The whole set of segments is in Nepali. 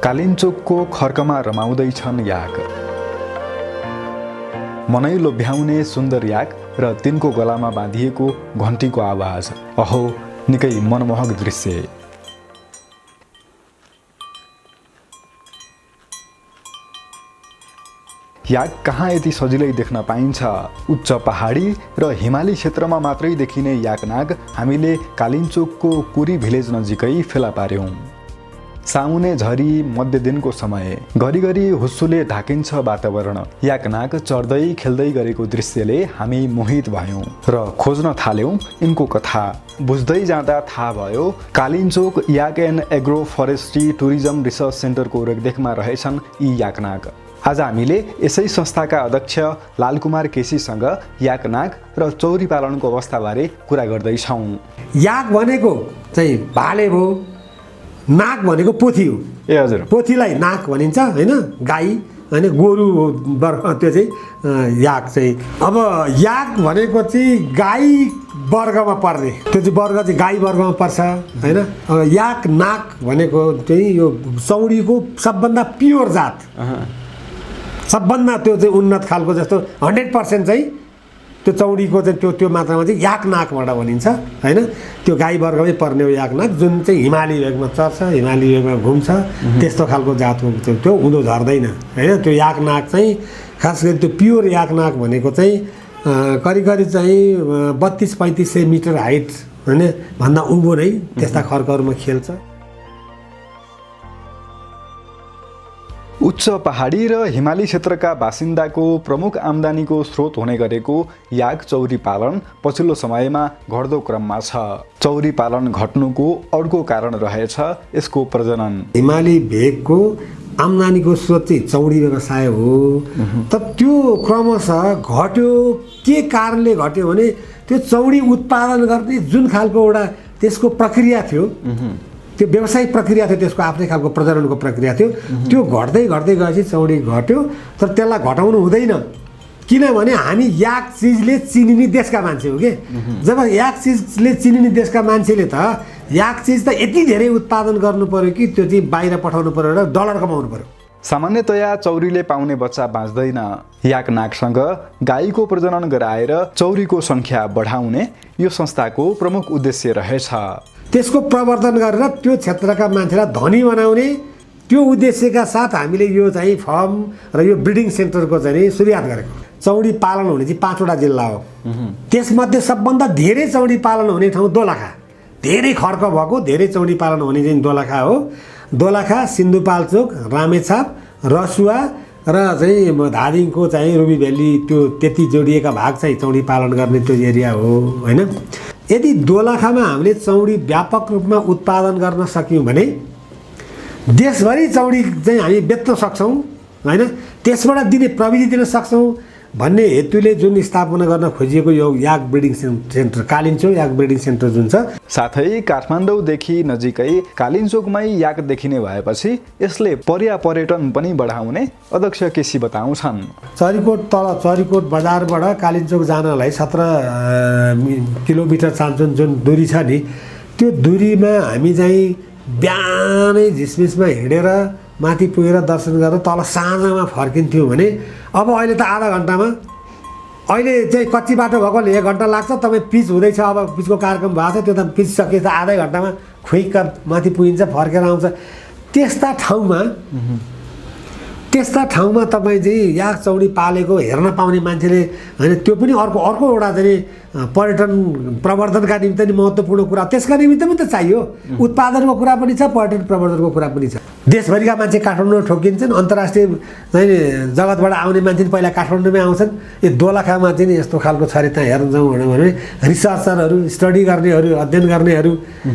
कालिन्चोकको खर्कमा रमाउँदैछन् याक। मनै लोभ्याउने सुन्दर याक र तिनको गलामा बाँधिएको घन्टीको आवाज। अहो, निकै मनमोहक दृश्य। याक कहाँ यति सजिलै देख्न पाइन्छ? उच्च पहाडी र हिमाली क्षेत्रमा मात्रै देखिने याकनाग हामीले कालिन्चोकको कुरी भिलेज नजिकै फेला पार्यौं। साउने झरी मध्य दिनको समय, घरिघरि हुस्सुले ढाकिन्छ वातावरण। याकनाग चढ्दै खेल्दै गरेको दृश्यले हामी मोहित भयौं र खोज्न थाल्यौं यिनको कथा। बुझ्दै जाँदा थाहा भयो Kalinchok yak and agro forestry tourism research सेन्टरको रेखदेखमा रहेछन् यी याकनाग। आज हामीले यसै संस्थाका अध्यक्ष लालकुमार केसीसँग याकनाग र चौरी पालनको अवस्थाबारे कुरा गर्दैछौँ। याक भनेको चाहिँ भाले भयो, नाग भनेको पोथी हो। ए हजुर, पोथीलाई नाग भनिन्छ हैन, गाई हैन, गोरु वर्ग त्यो चाहिँ याक चाहिँ। अब याक भनेको चाहिँ गाई वर्गमा पर्ने, त्यो चाहिँ वर्ग चाहिँ गाई वर्गमा पर्छ हैन। अब याक नाग भनेको चाहिँ यो चौडीको सबभन्दा प्योर जात, सबभन्दा त्यो चाहिँ उन्नत खालको, जस्तो 100% चाहिँ त्यो चौडीको चाहिँ त्यो मात्रामा चाहिँ याकनागबाट भनिन्छ हैन। त्यो गाई वर्गमै पर्ने हो याकनाग, जुन चाहिँ हिमाली भेगमा चर्छ, हिमाली भेगमा घुम्छ, त्यस्तो खालको जातको त्यो उँधो झर्दैन हैन। त्यो याकनाग चाहिँ खास गरी त्यो प्योर याकनाग भनेको चाहिँ करिब चाहिँ 32-35 मिटर हाइट हैन भन्दा उँभो नै त्यस्ता खर्कहरूमा खेल्छ। उच्च पहाडी र हिमाली क्षेत्रका बासिन्दाको प्रमुख आम्दानीको स्रोत हुने गरेको याक चौरी पालन पछिल्लो समयमा घट्दो क्रममा छ। चौरी पालन घट्नुको अर्को कारण रहेछ यसको प्रजनन। हिमाली भेगको आम्दानीको स्रोत चाहिँ चौडी व्यवसाय हो, तर त्यो क्रमशः घट्यो। के कारणले घट्यो भने त्यो चौडी उत्पादन गर्ने जुन खालको एउटा त्यसको प्रक्रिया थियो, त्यो व्यवसायिक प्रक्रिया थियो, त्यसको आफ्नै खालको प्रजननको प्रक्रिया थियो, त्यो घट्दै घट्दै गएपछि चौडी घट्यो। तर त्यसलाई घटाउनु हुँदैन, किनभने हामी याक चिजले चिनिने देशका मान्छे हो कि। जब याक चिजले चिनिने देशका मान्छेले त याक चिज त यति धेरै उत्पादन गर्नु पर्यो कि त्यो चाहिँ बाहिर पठाउनु पर्यो र डलर कमाउनु पर्यो। सामान्यतया चौरीले पाउने बच्चा बाँच्दैन। याकनागसँग गाईको प्रजनन गराएर चौरीको सङ्ख्या बढाउने यो संस्थाको प्रमुख उद्देश्य रहेछ। त्यसको प्रवर्धन गरेर त्यो क्षेत्रका मान्छेलाई धनी बनाउने त्यो उद्देश्यका साथ हामीले यो चाहिँ फर्म र यो ब्रिडिङ सेन्टरको चाहिँ सुरुवात गरेको। चौडी पालन हुने चाहिँ 5वटा जिल्ला हो। त्यसमध्ये सबभन्दा धेरै चौडी पालन हुने ठाउँ दोलखा, धेरै खर्क भएको धेरै चौडी पालन हुने चाहिँ दोलखा हो। दोलखा, सिन्धुपाल्चोक, रामेछाप, रसुवा र चाहिँ धादिङको चाहिँ रुबी भ्याली, त्यो त्यति जोडिएका भाग चाहिँ चौडी पालन गर्ने त्यो एरिया हो हैन। यदि दोलखामा हामीले चौडी व्यापक रूपमा उत्पादन गर्न सक्यौँ भने देशभरि चौडी चाहिँ हामी बेच्न सक्छौँ हैन। त्यसबाट दिने प्रविधि दिन सक्छौँ भन्ने हेतुले जुन स्थापना गर्न खोजिएको यो याक ब्रिडिङ सेन्टर, कालिन्चोक याक ब्रिडिङ सेन्टर जुन छ। साथै काठमाडौँदेखि नजिकै कालिन्चोकमै याक देखिने भएपछि यसले पर्यटन पनि बढाउने अध्यक्ष केसी बताउँछन्। चरीकोट तल चरीकोट बजारबाट कालिन्चोक जानलाई 17 किलोमिटर चान्चुन जुन दूरी छ नि, त्यो दूरीमा हामी चाहिँ बिहानै झिसमिसमा हिँडेर माथि पुगेर दर्शन गरेर तल साँझमा फर्किन्थ्यौँ भने अब अहिले त आधा घन्टामा, अहिले चाहिँ कच्ची बाटो भएकोले 1 घन्टा लाग्छ। तपाईँ पिच हुँदैछ, अब पिचको कार्यक्रम भएको छ, त्यो त पिच सकिएछ आधै घन्टामा खुइक्क माथि पुगिन्छ, फर्केर आउँछ। त्यस्ता ठाउँमा तपाईँ चाहिँ याक चौडी पालेको हेर्न पाउने मान्छेले होइन, त्यो पनि अर्को एउटा चाहिँ पर्यटन प्रवर्धनका निमित्त नि महत्त्वपूर्ण कुरा, त्यसका निमित्त पनि त चाहियो। उत्पादनको कुरा पनि छ, पर्यटन प्रवर्धनको कुरा पनि छ। देशभरिका मान्छे काठमाडौँ ठोकिन्छन्, अन्तर्राष्ट्रिय चाहिँ जगतबाट आउने मान्छे पहिला काठमाडौँमै आउँछन्। यो दोलखामा चाहिँ यस्तो खालको छ अरे, त्यहाँ हेर्न जाउँ भने रिसर्चरहरू, स्टडी गर्नेहरू, अध्ययन गर्नेहरू,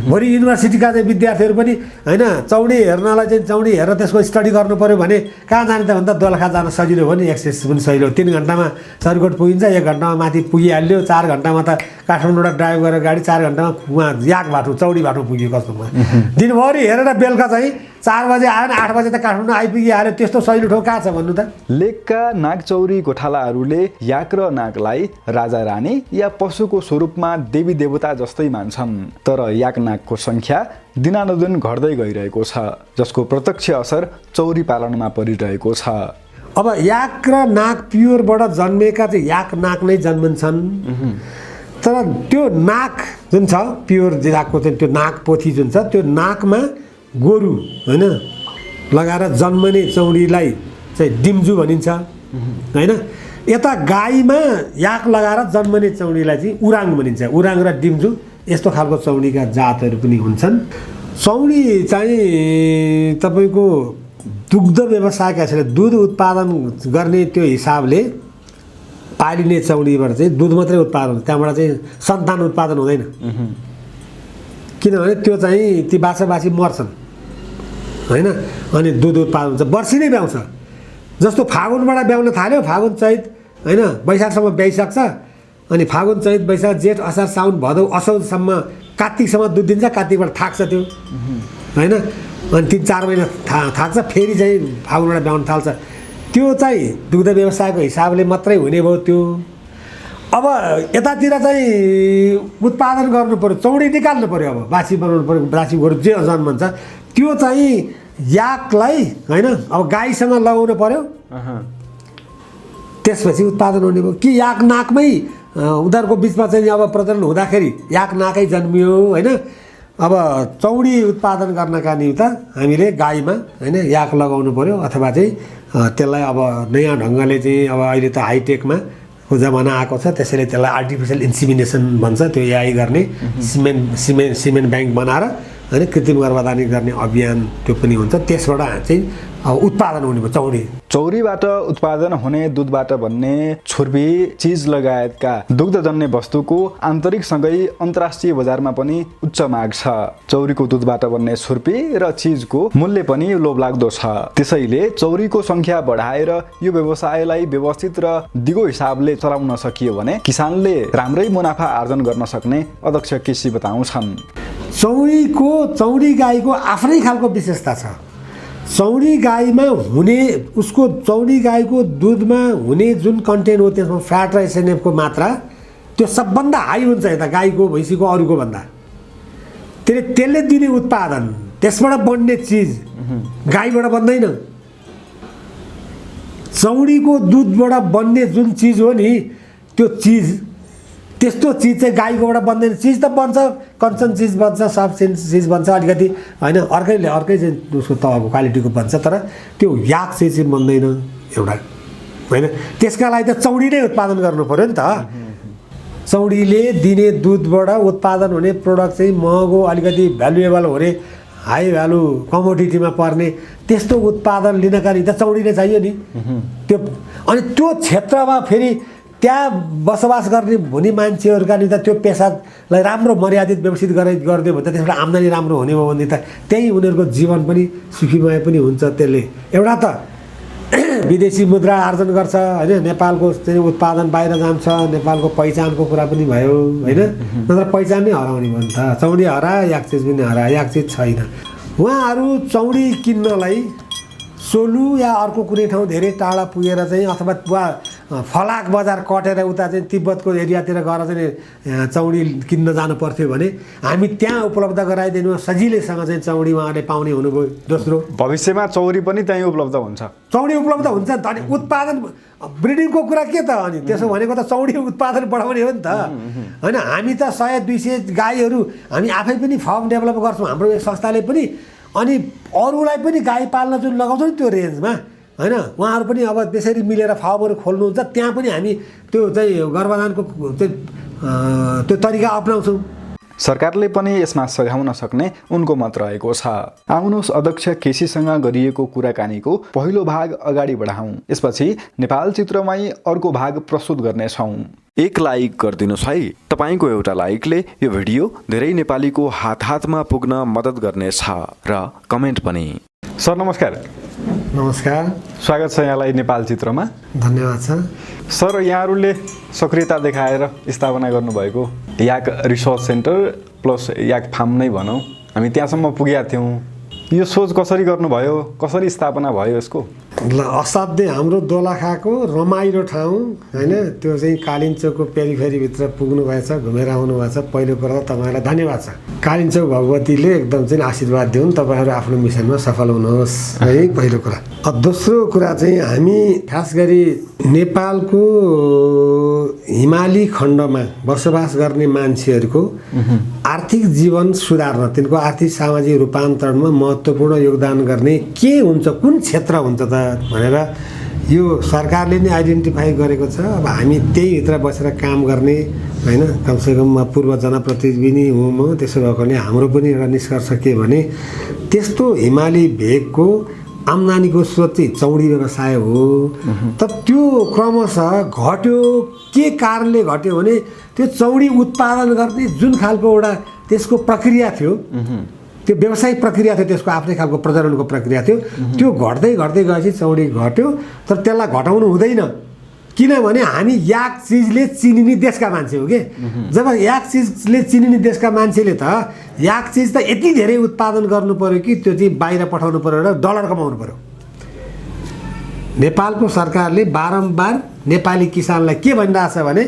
भोलि युनिभर्सिटीका चाहिँ विद्यार्थीहरू पनि होइन चौडी हेर्नलाई चाहिँ चौडी हेरेर त्यसको स्टडी गर्नु पऱ्यो भने कहाँ जाने त भन्दा दोलखा जान सजिलो हो नि, एक्सेस पनि सजिलो। 3 घन्टामा चरीकोट पुगिन्छ, 1 घन्टामा माथि पुगिहाल्यो, 4 घन्टामा त काठमाडौँबाट ड्राइभ गरेर गाडी 4 घन्टामा उहाँ याक बाटो चौडी बाटो पुग्यो कस्तोमा। दिनभरि हेरेर बेलुका चाहिँ 4 बजे आयो भने 8 बजे त काठमाडौँ आइपुगिहाल्यो। त्यस्तो सजिलो ठाउँ कहाँ छ भन्नु त? लेकका नागचौरी गोठालाहरूले याक र नागलाई राजा रानी या पशुको स्वरूपमा देवी देवता जस्तै मान्छन्। तर याक नागको सङ्ख्या दिनानुदिन घट्दै गइरहेको छ, जसको प्रत्यक्ष असर चौरी पालनमा परिरहेको छ। अब याक र नाग प्योरबाट जन्मेका चाहिँ याक नाग नै जन्मन्छन्। तर त्यो नाग जुन छ प्योर जिल्लाको चाहिँ त्यो नाग पोथी जुन छ त्यो नागमा गोरु होइन लगाएर जन्मने चौडीलाई चाहिँ डिम्जु भनिन्छ होइन। यता गाईमा याक लगाएर जन्मने चौडीलाई चाहिँ उराङ भनिन्छ। उराङ र डिम्जु यस्तो खालको चौडीका जातहरू पनि हुन्छन्। चौडी चाहिँ तपाईँको दुग्ध व्यवसायका हिसाबले दुध उत्पादन गर्ने त्यो हिसाबले पालिने चौडीबाट चाहिँ दुध मात्रै उत्पादन हुन्छ, त्यहाँबाट चाहिँ सन्तान उत्पादन हुँदैन। किनभने त्यो चाहिँ ती बाछा-बाछी मर्छन् होइन, अनि दुध उत्पादन हुन्छ। वर्षी नै ब्याउँछ। जस्तो फागुनबाट ब्याउन थाल्यो, फागुन चैत होइन वैशाखसम्म ब्याइसक्छ, अनि फागुन चैत वैशाख जेठ असार साउन भदौ असौजसम्म कार्तिकसम्म दुध दिन्छ। कार्तिकबाट थाक्छ त्यो होइन, अनि 3-4 महिना थाक्छ, फेरि चाहिँ फागुनबाट ब्याउन थाल्छ। त्यो चाहिँ दुग्ध व्यवसायको हिसाबले मात्रै हुने भयो त्यो। अब यतातिर चाहिँ उत्पादन गर्नु पऱ्यो, चौडी निकाल्नु पऱ्यो, अब बाछी बनाउनु पऱ्यो, बाछी गोरु जे जन्मन्छ त्यो चाहिँ याकलाई होइन अब गाईसँग लगाउनु पऱ्यो, त्यसपछि उत्पादन हुने भयो। कि याक नाकमै उनीहरूको बिचमा चाहिँ अब प्रजनन हुँदाखेरि याक नाकै जन्मियो होइन। अब चौडी उत्पादन गर्नका निम्ति हामीले गाईमा होइन याक लगाउनु पऱ्यो, अथवा चाहिँ त्यसलाई अब नयाँ ढङ्गले चाहिँ अब अहिले त हाइटेकमा को जमाना आएको छ, त्यसैले त्यसलाई आर्टिफिसियल इन्सिमिनेसन भन्छ। त्यो एआई गर्ने सिमेन्ट ब्याङ्क बनाएर होइन कृत्रिम गर्भधारण गर्ने अभियान त्यो पनि हुन्छ। त्यसबाट चाहिँ उत्पादन हुने भयो चौडी। चौरीबाट उत्पादन हुने दुधबाट बन्ने छुर्पी, चिज लगायतका दुग्धजन्य वस्तुको आन्तरिकसँगै अन्तर्राष्ट्रिय बजारमा पनि उच्च माग छ। चौरीको दुधबाट बन्ने छुर्पी र चिजको मूल्य पनि लोभलाग्दो छ। त्यसैले चौरीको सङ्ख्या बढाएर यो व्यवसायलाई व्यवस्थित र दिगो हिसाबले चलाउन सकियो भने किसानले राम्रै मुनाफा आर्जन गर्न सक्ने अध्यक्ष केसी बताउँछन्। चौडी गाईको आफ्नै खालको विशेषता छ। चौडी गाईमा हुने उसको चौडी गाईको दुधमा हुने जुन कन्टेन्ट हो त्यसमा फ्याट र एसएनएफको मात्रा त्यो सबभन्दा हाई हुन्छ यता गाईको भैँसीको अरूको भन्दा। त्यसले दिने उत्पादन त्यसबाट बन्ने चिज गाईबाट बन्दैन। चौडीको दुधबाट बन्ने जुन चिज हो नि त्यो चिज त्यस्तो चिज चाहिँ गाईकोबाट बन्दैन। चिज त बन्छ, कञ्चन चिज बन्छ, सफ्ट चिज बन्छ, अलिकति होइन अर्कै चाहिँ उसको तहको क्वालिटीको बन्छ। तर त्यो याक चाहिँ बन्दैन एउटा होइन। त्यसका लागि त चौडी नै उत्पादन गर्नु पऱ्यो नि त। चौडीले दिने दुधबाट उत्पादन हुने प्रोडक्ट चाहिँ महँगो, अलिकति भ्यालुएबल हुने, हाई भ्यालु कमोडिटीमा पर्ने त्यस्तो उत्पादन लिनका निम्ति चौडी नै चाहियो नि त्यो। अनि त्यो क्षेत्रमा फेरि त्यहाँ बसोबास गर्ने हुने मान्छेहरूका निम्ति त्यो पेसालाई राम्रो मर्यादित व्यवस्थित गरिदियो भने त त्यसबाट आम्दानी राम्रो हुने भयो भने त त्यही उनीहरूको जीवन पनि सुखीमय पनि हुन्छ। त्यसले एउटा त विदेशी मुद्रा आर्जन गर्छ होइन, नेपालको चाहिँ उत्पादन बाहिर जान्छ, नेपालको पहिचानको कुरा पनि भयो होइन। नत्र पहिचान नै हराउने भयो नि त। चौडी हरायो, याक चिज पनि हरायो, याक चिज छैन। उहाँहरू चौडी किन्नलाई सोलु या अर्को कुनै ठाउँ धेरै टाढा पुगेर चाहिँ अथवा फलाक बजार कटेर उता चाहिँ तिब्बतको एरियातिर गएर चाहिँ चौडी किन्न जानु पर्थ्यो भने हामी त्यहाँ उपलब्ध गराइदिनु सजिलैसँग चाहिँ चौडी उहाँले पाउने हुनुभयो। दोस्रो भविष्यमा चौरी पनि त्यहीँ उपलब्ध हुन्छ। चौडी उपलब्ध हुन्छ नि त। अनि उत्पादन ब्रिडिङको कुरा के त? अनि त्यसो भनेको त चौडी उत्पादन बढाउने हो नि त होइन। हामी त 100-200 गाईहरू हामी आफै पनि फर्म डेभलप गर्छौँ, हाम्रो एक संस्थाले पनि। अनि अरूलाई पनि गाई पाल्न जुन लगाउँछ नि त्यो रेन्जमा होइन, उहाँहरू पनि अब त्यसरी मिलेर फार्महरू खोल्नुहुन्छ, त्यहाँ पनि हामी त्यो चाहिँ गर्भधानको त्यो तरिका अपनाउँछौँ। सरकारले पनि यसमा सघाउन सक्ने उनको मत रहेको छ। आउनुहोस् अध्यक्ष केसीसँग गरिएको कुराकानीको पहिलो भाग अगाडि बढाउँ, यसपछि नेपाल चित्रमै अर्को भाग प्रस्तुत गर्नेछौँ। एक लाइक गरिदिनुहोस् है। तपाईँको एउटा लाइकले यो भिडियो धेरै नेपालीको हातमा पुग्न मद्दत गर्नेछ र कमेन्ट पनि। सर नमस्कार। नमस्कार, स्वागत छ यहाँलाई नेपाल चित्रमा। धन्यवाद छ। सर यहाँहरूले सक्रियता देखाएर स्थापना गर्नुभएको याक रिसर्च सेन्टर प्लस याक फार्म नै भनौँ, हामी त्यहाँसम्म पुगेका थियौँ। यो सोच कसरी गर्नुभयो, कसरी स्थापना भयो यसको? ल असाध्यै हाम्रो दोलखाको रमाइलो ठाउँ होइन, त्यो चाहिँ कालिन्चोकको पेरिफेरीभित्र पुग्नु भएछ, घुमेर आउनु भएछ। पहिलो कुरा त तपाईँहरूलाई धन्यवाद छ। कालिन्चोक भगवतीले एकदम चाहिँ आशीर्वाद दिउन्, तपाईँहरू आफ्नो मिसनमा सफल हुनुहोस् है, पहिलो कुरा। दोस्रो कुरा चाहिँ हामी खास गरी नेपालको हिमाली खण्डमा बसोबास गर्ने मान्छेहरूको आर्थिक जीवन सुधार्न, तिनको आर्थिक सामाजिक रूपान्तरणमा महत्त्वपूर्ण योगदान गर्ने के हुन्छ, कुन क्षेत्र हुन्छ त भनेर यो सरकारले नै आइडेन्टिफाई गरेको छ। अब हामी त्यहीभित्र बसेर काम गर्ने होइन, कमसेकम पूर्व जनप्रतिनिधि नै हुँ म, त्यसो भएकोले हाम्रो पनि एउटा निष्कर्ष के भने त्यस्तो हिमाली भेगको आम्दानीको स्रोत चाहिँ चौडी व्यवसाय हो। त त्यो क्रमशः घट्यो, के कारणले घट्यो भने त्यो चौडी उत्पादन गर्ने जुन खालको एउटा त्यसको प्रक्रिया थियो, त्यो व्यावसायिक प्रक्रिया थियो, त्यसको आफ्नै खालको प्रजननको प्रक्रिया थियो, त्यो घट्दै घट्दै गएपछि चौडी घट्यो। तर त्यसलाई घटाउनु हुँदैन, किनभने हामी याक चिजले चिनिने देशका मान्छे हो कि। जब याक चिजले चिनिने देशका मान्छेले त याक चिज त यति धेरै उत्पादन गर्नु पर्यो कि त्यो चाहिँ बाहिर पठाउनु पर्यो र डलर कमाउनु पर्यो। नेपालको सरकारले बारम्बार नेपाली किसानलाई के भनिरहेछ भने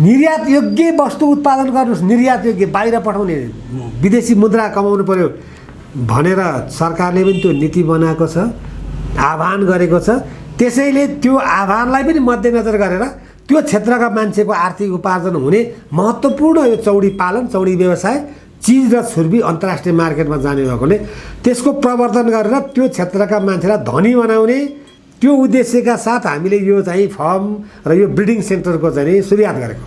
निर्यात योग्य वस्तु उत्पादन गर्नुहोस्, निर्यात योग्य बाहिर पठाउने विदेशी मुद्रा कमाउनु पर्यो भनेर सरकारले पनि त्यो नीति बनाएको छ, आह्वान गरेको छ। त्यसैले त्यो आह्वानलाई पनि मध्यनजर गरेर त्यो क्षेत्रका मान्छेको आर्थिक उपार्जन हुने महत्त्वपूर्ण यो चौडी पालन, चौडी व्यवसाय, चिज र छुर्पी अन्तर्राष्ट्रिय मार्केटमा जाने भएकोले त्यसको प्रवर्धन गरेर त्यो क्षेत्रका मान्छेलाई धनी बनाउने त्यो उद्देश्यका साथ हामीले यो चाहिँ फर्म र यो ब्रिडिङ सेन्टरको चाहिँ सुरुवात गरेको।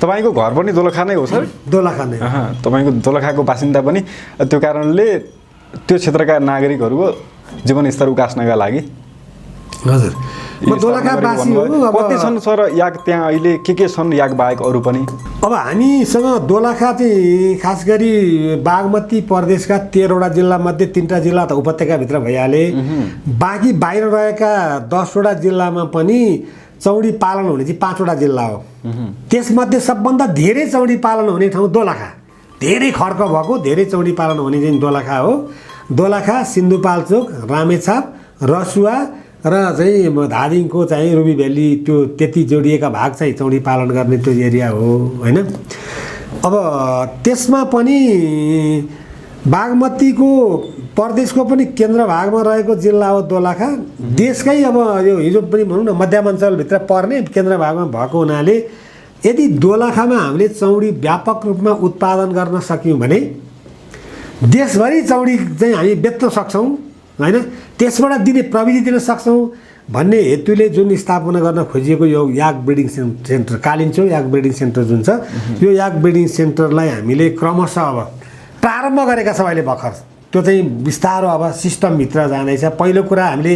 तपाईँको घर पनि दोलखा नै हो सर? दोलखा नै। तपाईँको दोलखाको बासिन्दा पनि, त्यो कारणले त्यो क्षेत्रका नागरिकहरूको जीवनस्तर उकास्नका लागि हजुर म दोलखावासी हो। कति छन् सर याक त्यहाँ अहिले, के छन् याक बाहेक अरू पनि? अब हामीसँग दोलखा चाहिँ खास गरी बागमती प्रदेशका 13वटा जिल्लामध्ये 3टा जिल्ला त उपत्यकाभित्र भइहाले, बाँकी बाहिर रहेका 10वटा जिल्लामा पनि चौडी पालन हुने चाहिँ 5वटा जिल्ला हो। त्यसमध्ये सबभन्दा धेरै चौडी पालन हुने ठाउँ दोलखा, धेरै खर्क भएको, धेरै चौडी पालन हुने चाहिँ दोलखा हो। दोलखा, सिन्धुपाल्चोक, रामेछाप, रसुवा र चाहिँ धादिङको चाहिँ रुबी भ्याली, त्यो त्यति जोडिएका भाग चाहिँ चौडी पालन गर्ने त्यो एरिया हो होइन। अब त्यसमा पनि बागमतीको प्रदेशको पनि केन्द्र भागमा रहेको जिल्ला हो दोलखा। देशकै अब यो हिजो पनि भनौँ न मध्याञ्चलभित्र पर्ने केन्द्र भागमा भएको हुनाले यदि दोलखामा हामीले चौडी व्यापक रूपमा उत्पादन गर्न सक्यौँ भने देशभरि चौडी चाहिँ हामी बेच्न सक्छौँ होइन, त्यसबाट दिने प्रविधि दिन सक्छौँ भन्ने हेतुले जुन स्थापना गर्न खोजिएको यो याक ब्रिडिङ सेन्टर, कालिन्चोक याक ब्रिडिङ सेन्टर जुन छ, यो याक ब्रिडिङ सेन्टरलाई हामीले क्रमशः अब प्रारम्भ गरेका छौँ अहिले भर्खर। त्यो चाहिँ बिस्तारो अब सिस्टमभित्र जाँदैछ। पहिलो कुरा हामीले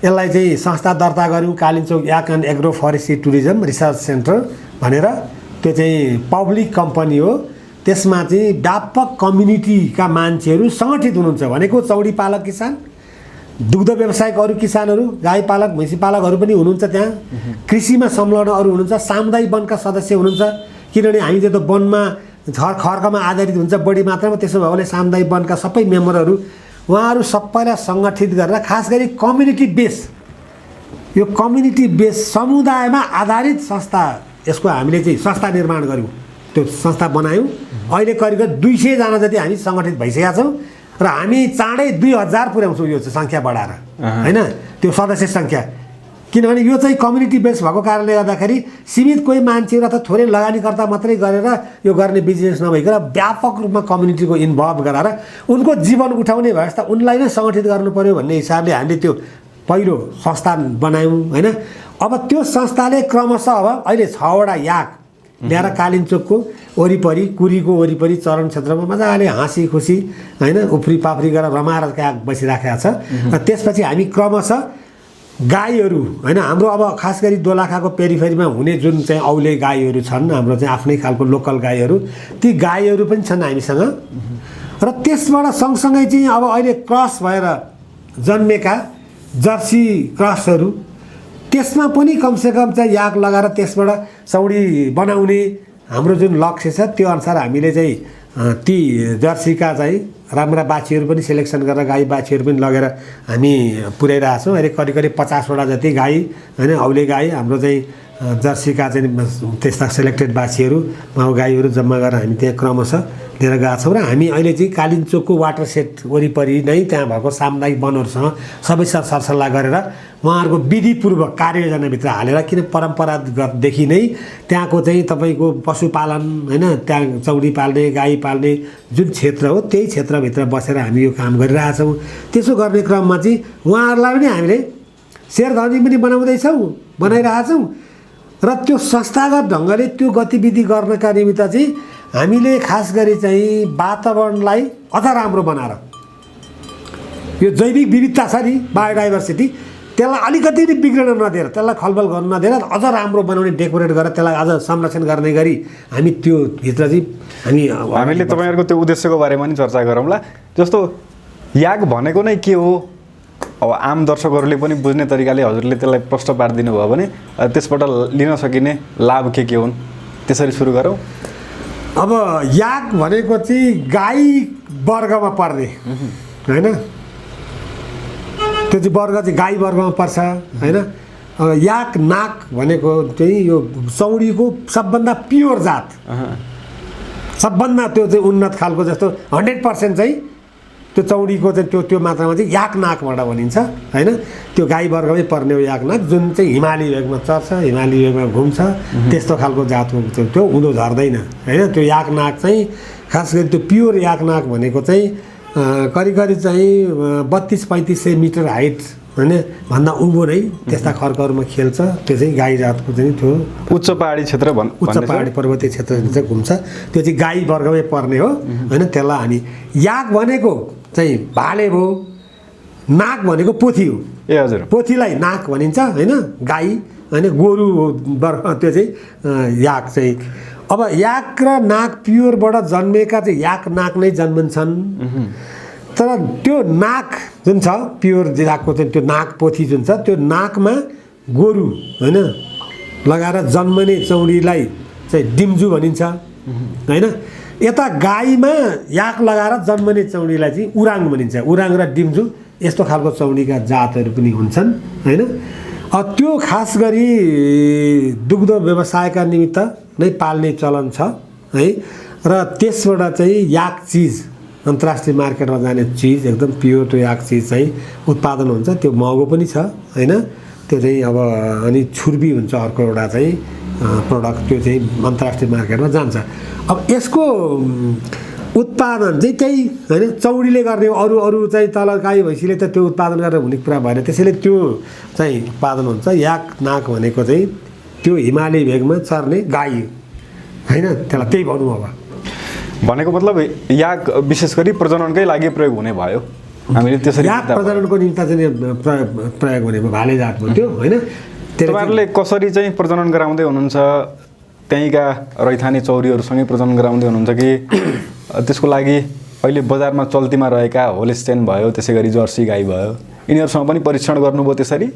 यसलाई चाहिँ संस्था दर्ता गऱ्यौँ, Kalinchok yak and agro forestry tourism research centre भनेर। त्यो चाहिँ पब्लिक कम्पनी हो। त्यसमा चाहिँ व्यापक कम्युनिटीका मान्छेहरू सङ्गठित हुनुहुन्छ, भनेको चौडी पालक किसान, दुग्ध व्यवसायिक अरू किसानहरू, गाई पालक भैँसी पालकहरू पनि हुनुहुन्छ, त्यहाँ कृषिमा संलग्न अरू हुनुहुन्छ, सामुदायिक वनका सदस्य हुनुहुन्छ। किनभने हामी त्यो वनमा खर्कमा आधारित हुन्छ बढी मात्रामा, त्यसो भएकोले सामुदायिक वनका सबै मेम्बरहरू उहाँहरू सबैलाई सङ्गठित गरेर खास गरी कम्युनिटी बेस, यो कम्युनिटी बेस समुदायमा आधारित संस्था, यसको हामीले चाहिँ संस्था निर्माण गऱ्यौँ, त्यो संस्था बनायौँ। अहिले करिब 200जना जति हामी सङ्गठित भइसकेका छौँ र हामी चाँडै 2000 पुर्याउँछौँ यो चाहिँ सङ्ख्या बढाएर होइन, त्यो सदस्य सङ्ख्या। किनभने यो चाहिँ कम्युनिटी बेस भएको कारणले गर्दाखेरि सीमित कोही मान्छेहरू अथवा थोरै लगानीकर्ता मात्रै गरेर यो गर्ने बिजनेस नभइकन व्यापक रूपमा कम्युनिटीको इन्भल्भ गराएर उनको जीवन उठाउने व्यवस्था उनलाई नै सङ्गठित गर्नु पर्यो भन्ने हिसाबले हामीले त्यो पहिलो संस्था बनायौँ होइन। अब त्यो संस्थाले क्रमशः अब अहिले 6वटा याक ल्याएर कालिन्चोकको वरिपरि, कुरीको वरिपरि चरण क्षेत्रमा मजाले हाँसी खुसी होइन उफ्री पाफ्री गरेर रमाएर याक बसिराखेको छ। र त्यसपछि हामी क्रमशः गाईहरू होइन, हाम्रो अब खास गरी दोलखाको पेरिफेरीमा हुने जुन चाहिँ औले गाईहरू छन्, हाम्रो चाहिँ आफ्नै खालको लोकल गाईहरू, ती गाईहरू पनि छन् हामीसँग। र त्यसबाट सँगसँगै चाहिँ अब अहिले क्रस भएर जन्मेका जर्सी क्रसहरू, त्यसमा पनि कमसेकम चाहिँ याक लगाएर त्यसबाट चौडी बनाउने हाम्रो जुन लक्ष्य छ त्यो अनुसार हामीले चाहिँ ती जर्सीका चाहिँ राम्रा बाछीहरू पनि सेलेक्सन गरेर गाई बाछीहरू पनि लगेर हामी पुर्याइरहेको छौँ। अहिले करिब करिब 50वटा जति गाई होइन औले गाई हाम्रो चाहिँ जर्सीका चाहिँ त्यस्ता सेलेक्टेड बाछीहरू गाईहरू जम्मा गरेर हामी त्यहाँ क्रमशः लिएर गएका छौँ। र हामी अहिले चाहिँ कालिम्चोकको वाटर सेट वरिपरि नै त्यहाँ भएको सामुदायिक वनहरूसँग सबैसँग सरसल्लाह गरेर उहाँहरूको विधिपूर्वक कार्ययोजनाभित्र हालेर, किन परम्परादेखि नै त्यहाँको चाहिँ तपाईँको पशुपालन होइन, त्यहाँ चौडी पाल्ने गाई पाल्ने जुन क्षेत्र हो त्यही क्षेत्रभित्र बसेर हामी यो काम गरिरहेछौँ। त्यसो गर्ने क्रममा चाहिँ उहाँहरूलाई पनि हामीले शेरधनी पनि बनाइरहेछौँ र त्यो संस्थागत ढङ्गले त्यो गतिविधि गर्नका निमित्त चाहिँ हामीले खास गरी चाहिँ वातावरणलाई अझ राम्रो बनाएर यो जैविक विविधता छ नि, बायोडाइभर्सिटी, त्यसलाई अलिकति पनि बिग्रन नदिएर, त्यसलाई खलबल गर्नु नदिएर अझ राम्रो बनाउने, डेकोरेट गरेर त्यसलाई अझ संरक्षण गर्ने गरी हामी त्यो भित्र चाहिँ हामीले तपाईँहरूको त्यो उद्देश्यको बारेमा नि चर्चा गरौँला। जस्तो याक भनेको नै के हो, अब आम दर्शकहरूले पनि बुझ्ने तरिकाले हजुरले त्यसलाई प्रश्न पारिदिनु भयो भने त्यसबाट लिन सकिने लाभ के हुन्, त्यसरी सुरु गरौँ। अब याक भनेको चाहिँ गाई वर्गमा पर्ने होइन, त्यो चाहिँ वर्ग चाहिँ गाई वर्गमा पर्छ होइन। याक नाक भनेको चाहिँ यो चौडीको सबभन्दा प्योर जात, सबभन्दा त्यो चाहिँ उन्नत खालको, जस्तो 100% चाहिँ त्यो चौडीको चाहिँ त्यो मात्रामा चाहिँ याक नाकबाट भनिन्छ होइन। त्यो गाई वर्गमै पर्ने हो याक नाक, जुन चाहिँ हिमाली भेगमा चर्छ, हिमाली भेगमा घुम्छ, त्यस्तो खालको जातको त्यो उँधो झर्दैन होइन। त्यो याक नाक चाहिँ खास गरी त्यो प्योर याक नाक भनेको चाहिँ करिब चाहिँ 32-35 मिटर हाइट होइन भन्दा उँभो नै त्यस्ता खर्कहरूमा खेल्छ। त्यो चाहिँ गाई जातको चाहिँ त्यो उच्च पहाडी क्षेत्र उच्च पहाडी पर्वतीय क्षेत्र चाहिँ घुम्छ, त्यो चाहिँ गाई वर्गमै पर्ने हो होइन। त्यसलाई हामी याक भनेको चाहिँ भाले भयो, नाक भनेको पोथी हो। ए हजुर, पोथीलाई नाक भनिन्छ होइन, गाई होइन, गोरु वर्ग त्यो चाहिँ याक चाहिँ। अब याक र नाक प्योरबाट जन्मेका चाहिँ याक नाक नै जन्मन्छन्, तर त्यो नाक जुन छ प्योर जातको चाहिँ त्यो नाक पोथी जुन छ त्यो नाकमा गोरु होइन लगाएर जन्मने चौडीलाई चाहिँ डिम्जु भनिन्छ होइन। यता गाईमा याक लगाएर जन्मने चौडीलाई चाहिँ उराङ भनिन्छ। उराङ र डिम्जु यस्तो खालको चौडीका जातहरू पनि हुन्छन् होइन। त्यो खास गरी दुग्ध व्यवसायका निमित्त नै पाल्ने चलन छ है। र त्यसबाट चाहिँ याक चिज अन्तर्राष्ट्रिय मार्केटमा जाने चिज एकदम प्योर त्यो याक चिज चाहिँ उत्पादन हुन्छ, त्यो महँगो पनि छ होइन। त्यो चाहिँ अब अनि छुर्बी हुन्छ अर्को एउटा चाहिँ प्रडक्ट, त्यो चाहिँ अन्तर्राष्ट्रिय मार्केटमा जान्छ। अब यसको उत्पादन चाहिँ त्यही होइन चौडीले गर्ने, अरू चाहिँ तल गाई भैँसीले त त्यो उत्पादन गरेर हुने कुरा भएन, त्यसैले त्यो चाहिँ उत्पादन हुन्छ। याक नाक भनेको चाहिँ त्यो हिमाली भेगमा चर्ने गाई होइन, त्यसलाई त्यही भनौँ। अब भनेको मतलब याक विशेष गरी प्रजननकै लागि प्रयोग हुने भयो, हामीले त्यसरी याक प्रजननको निम्ति चाहिँ प्रयोग हुने भयो, भाले जात भयो त्यो होइन। तपाईँहरूले कसरी चाहिँ प्रजनन गराउँदै हुनुहुन्छ, त्यहीँका रैथाने चौरीहरूसँगै प्रजनन गराउँदै हुनुहुन्छ कि त्यसको लागि अहिले बजारमा चल्तीमा रहेका होल्स्टेन भयो, त्यसै गरी जर्सी गाई भयो, यिनीहरूसँग पनि परीक्षण गर्नुभयो त्यसरी?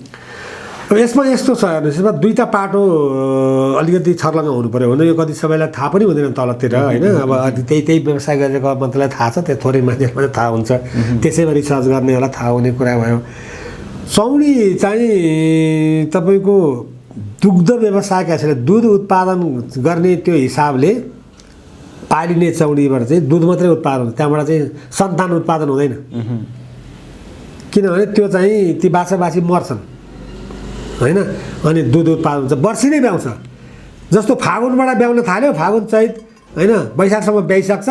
यसमा यस्तो छ हेर्नुहोस्, यसमा दुईवटा पाटो अलिकति छर्लङ्ग हुनु पऱ्यो भने यो कति सबैलाई थाहा पनि हुँदैन तलतिर होइन। अब त्यही व्यवसाय गरेको मान्छेलाई थाहा छ, त्यो थोरै मान्छेलाई पनि थाहा हुन्छ, त्यसैमा रिसर्च गर्नेहरूलाई थाहा हुने कुरा भयो। चौडी चाहिँ तपाईँको दुग्ध व्यवसायका हिसाबले दुध उत्पादन गर्ने त्यो हिसाबले पालिने चौडीबाट चाहिँ दुध मात्रै उत्पादन हुन्छ, त्यहाँबाट चाहिँ सन्तान उत्पादन हुँदैन। किनभने त्यो चाहिँ ती बाछा मर्छन् होइन, अनि दुध उत्पादन हुन्छ, वर्षी नै ब्याउँछ। जस्तो फागुनबाट ब्याउन थाल्यो, फागुन चैत होइन वैशाखसम्म ब्याइसक्छ,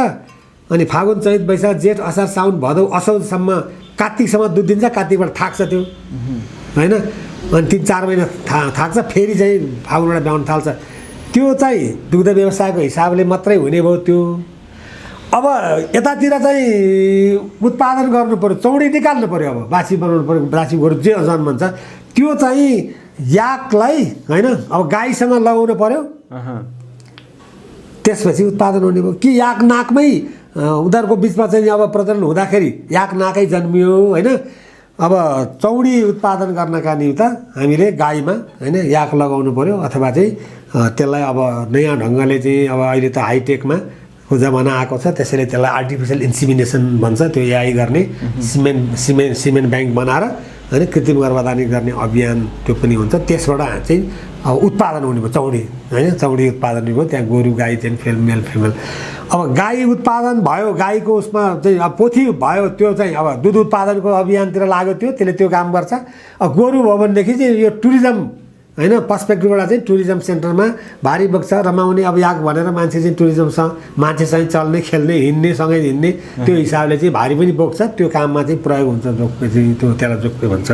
अनि फागुन चैत वैशाख जेठ असार साउन भदौ असौजसम्म कार्तिकसम्म दुध दिन्छ, कार्तिकबाट थाक्छ त्यो होइन, अनि 3-4 महिना थाक्छ, फेरि चाहिँ फागुनबाट ब्याउन थाल्छ। त्यो चाहिँ दुग्ध व्यवसायको हिसाबले मात्रै हुने भयो त्यो। अब यतातिर चाहिँ उत्पादन गर्नु पऱ्यो, चौडी निकाल्नु पऱ्यो, अब बाछी बनाउनु पऱ्यो, बाछी गोरु जे जन्मन्छ त्यो चाहिँ याकलाई होइन अब गाईसँग लगाउनु पऱ्यो, त्यसपछि उत्पादन हुने भयो। कि याक नाकमै उनीहरूको बिचमा चाहिँ अब प्रजनन हुँदाखेरि याक नाकै जन्मियो होइन। अब चौडी उत्पादन गर्नका निमित्त हामीले गाईमा होइन याक लगाउनु पऱ्यो, अथवा चाहिँ त्यसलाई अब नयाँ ढङ्गले चाहिँ अब अहिले त हाइटेकमा को जमाना आएको छ। त्यसैले त्यसलाई आर्टिफिसियल इन्सिमिनेसन भन्छ, त्यो एआई गर्ने, सिमेन्ट ब्याङ्क बनाएर होइन कृत्रिम गर्भधारण गर्ने अभियान त्यो पनि हुन्छ। त्यसबाट चाहिँ अब उत्पादन हुने भयो चौडी होइन, चौडी उत्पादन भयो। त्यहाँ गोरु गाई चाहिँ मेल फिमेल। अब गाई उत्पादन भयो, गाईको उसमा चाहिँ अब पोथी भयो, त्यो चाहिँ अब दुध उत्पादनको अभियानतिर लाग्यो, त्यसले त्यो काम गर्छ। अब गोरु भयो भनेदेखि चाहिँ यो टुरिज्म होइन पर्सपेक्टिभबाट चाहिँ टुरिज्म सेन्टरमा भारी बग्छ, रमाउने। अब याक भनेर मान्छे चाहिँ टुरिज्मसँग मान्छेसँग चल्ने खेल्ने हिँड्ने सँगै हिँड्ने त्यो हिसाबले चाहिँ भारी पनि बोक्छ। त्यो काममा चाहिँ प्रयोग हुन्छ जोक्पे चाहिँ, त्यो त्यसलाई जोक्पे भन्छ।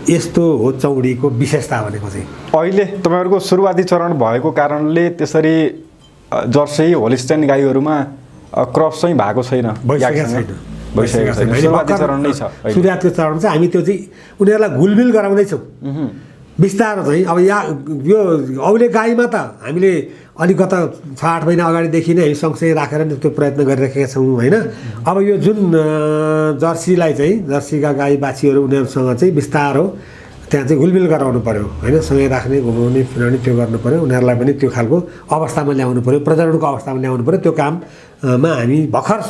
यस्तो हो चौडीको विशेषता भनेको चाहिँ। अहिले तपाईँहरूको सुरुवाती चरण भएको कारणले त्यसरी जर्सी होलिस्टाइन गाईहरूमा क्रस चाहिँ भएको छैन, भइसकेको छैन। सुरुवाती चरण नै छ। सुरुवातको चरण चाहिँ हामी त्यो चाहिँ उनीहरूलाई घुलमिल गराउँदैछौँ बिस्तारो चाहिँ। अब यो औले गाईमा त हामीले अलिक गत 6-8 महिना अगाडिदेखि नै सँगसँगै राखेर त्यो प्रयत्न गरिरहेका छौँ होइन। अब यो जुन जर्सीलाई चाहिँ जर्सीका गाई बाछीहरू उनीहरूसँग चाहिँ बिस्तारो त्यहाँ चाहिँ घुलमिल गराउनु पऱ्यो होइन, सँगै राख्ने घुमाउने फिराउने त्यो गर्नु पऱ्यो। उनीहरूलाई पनि त्यो खालको अवस्थामा ल्याउनु पऱ्यो, प्रजननको अवस्थामा ल्याउनु पऱ्यो। त्यो काममा हामी भर्खर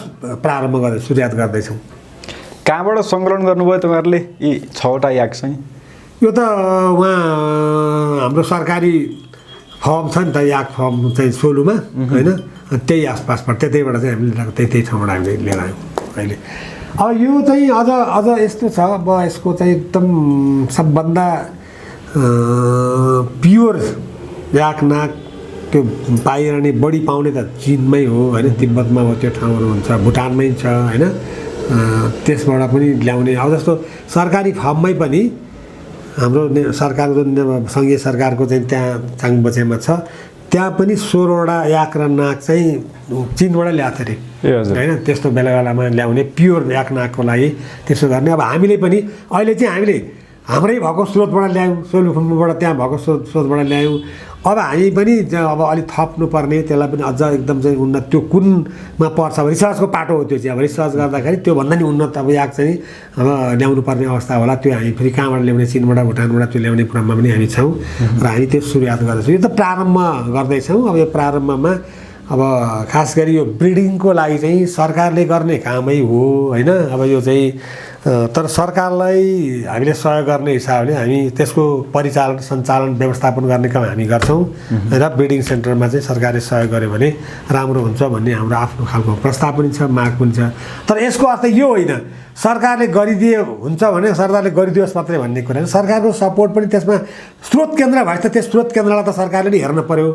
प्रारम्भ गरेर सुरुवात गर्दैछौँ। कहाँबाट सङ्कलन गर्नुभयो तपाईँहरूले यी 6वटा याक चाहिँ? यो त उहाँ हाम्रो सरकारी फर्म छ नि त, याक फर्म चाहिँ सोलुमा होइन, त्यही आसपासबाट त्यतैबाट चाहिँ हामीले ल्याएको, त्यही ठाउँबाट हामीले लिएर आयौँ अहिले। अब यो चाहिँ अझ यस्तो छ, अब यसको चाहिँ एकदम सबभन्दा प्योर याक नाक त्यो पाइरहने बढी पाउने त चिनमै हो होइन, तिब्बतमा हो त्यो ठाउँहरू हुन्छ, भुटानमै छ होइन। त्यसबाट पनि ल्याउने अब जस्तो सरकारी फार्ममै पनि हाम्रो सरकारको जुन सङ्घीय सरकारको चाहिँ त्यहाँ चाङबचेमा छ, त्यहाँ पनि 16वटा याक र नाक चाहिँ चिनबाट ल्याएको अरे होइन। त्यस्तो बेला बेलामा ल्याउने प्योर याक नाकको लागि त्यसो गर्ने। अब हामीले पनि अहिले चाहिँ हामीले हाम्रै भएको स्रोतबाट ल्यायौँ, सोलुखुम्बुबाट त्यहाँ भएको स्रोतबाट ल्यायौँ। अब हामी पनि अब अलिक थप्नुपर्ने, त्यसलाई पनि अझ एकदम चाहिँ उन्नत त्यो कुनमा पर्छ। अब रिसर्चको पाटो हो त्यो चाहिँ। अब रिसर्च गर्दाखेरि त्योभन्दा नि उन्नत अब याक चाहिँ अब ल्याउनु पर्ने अवस्था होला। त्यो हामी फेरि कहाँबाट ल्याउने, चिनबाट भुटानबाट त्यो ल्याउने क्रममा पनि हामी छौँ र हामी त्यो सुरुवात गर्दैछौँ। यो त प्रारम्भ गर्दैछौँ। अब यो प्रारम्भमा अब खास गरी यो ब्रिडिङको लागि चाहिँ सरकारले गर्ने कामै हो होइन। अब यो चाहिँ तर सरकारलाई हामीले सहयोग गर्ने हिसाबले हामी त्यसको परिचालन सञ्चालन व्यवस्थापन गर्ने काम हामी गर्छौँ र ब्रिडिङ सेन्टरमा चाहिँ सरकारले सहयोग गर्यो भने राम्रो हुन्छ भन्ने हाम्रो आफ्नो खालको प्रस्ताव पनि छ, माग पनि छ। तर यसको अर्थ यो होइन सरकारले गरिदिए हुन्छ भने सरकारले गरिदियोस् मात्रै भन्ने कुरा। सरकारको सपोर्ट पनि त्यसमा स्रोत केन्द्र भए त त्यस स्रोत केन्द्रलाई त सरकारले नै हेर्न पर्यो।